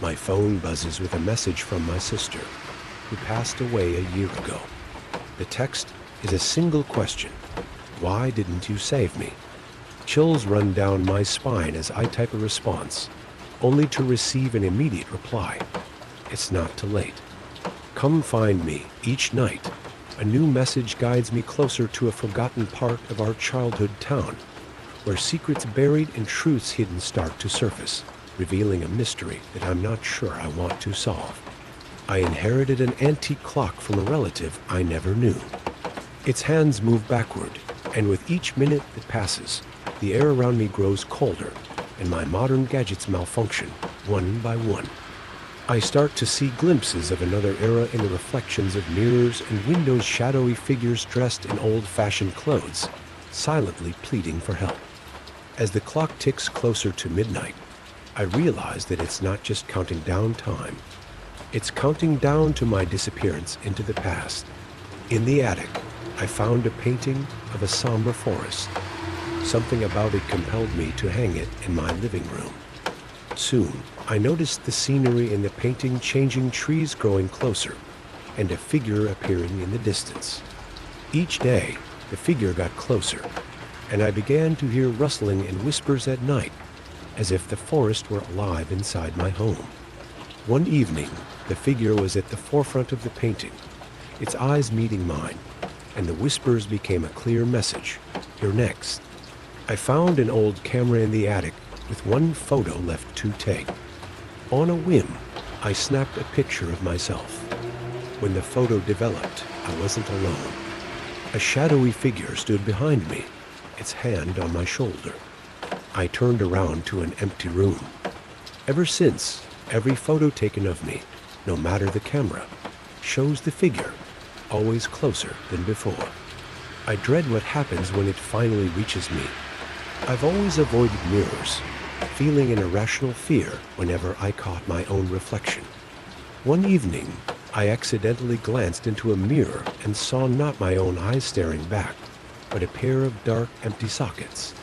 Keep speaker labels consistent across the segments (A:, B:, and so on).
A: My phone buzzes with a message from my sister, who passed away a year ago. The text is a single question: why didn't you save me? Chills run down my spine as I type a response, only to receive an immediate reply. It's not too late. Come find me each night. A new message guides me closer to a forgotten part of our childhood town, where secrets buried and truths hidden start to surface, revealing a mystery that I'm not sure I want to solve. I inherited an antique clock from a relative I never knew. Its hands move backward, and with each minute that passes, the air around me grows colder, and my modern gadgets malfunction one by one. I start to see glimpses of another era in the reflections of mirrors and windows, shadowy figures dressed in old-fashioned clothes, silently pleading for help. As the clock ticks closer to midnight, I realize that it's not just counting down time. It's counting down to my disappearance into the past. In the attic, I found a painting of a somber forest. Something about it compelled me to hang it in my living room. Soon, I noticed the scenery in the painting changing, trees growing closer, and a figure appearing in the distance. Each day, the figure got closer, and I began to hear rustling and whispers at night, as if the forest were alive inside my home. One evening, the figure was at the forefront of the painting, its eyes meeting mine, and the whispers became a clear message: "You're next." I found an old camera in the attic with one photo left to take. On a whim, I snapped a picture of myself. When the photo developed, I wasn't alone. A shadowy figure stood behind me, its hand on my shoulder. I turned around to an empty room. Ever since, every photo taken of me, no matter the camera, shows the figure, always closer than before. I dread what happens when it finally reaches me. I've always avoided mirrors, feeling an irrational fear whenever I caught my own reflection. One evening, I accidentally glanced into a mirror and saw not my own eyes staring back, but a pair of dark, empty sockets.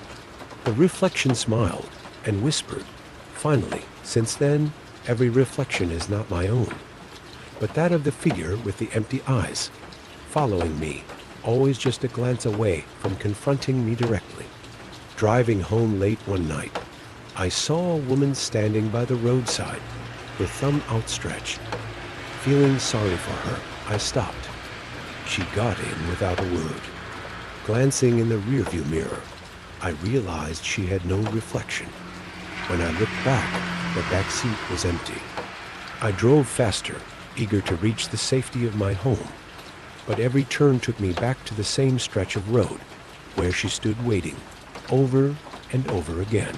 A: The reflection smiled and whispered, "Finally, since then, every reflection is not my own, but that of the figure with the empty eyes, following me, always just a glance away from confronting me directly." Driving home late one night, I saw a woman standing by the roadside, her thumb outstretched. Feeling sorry for her, I stopped. She got in without a word. Glancing in the rearview mirror, I realized she had no reflection. When I looked back, the back seat was empty. I drove faster, eager to reach the safety of my home, but every turn took me back to the same stretch of road, where she stood waiting, over and over again.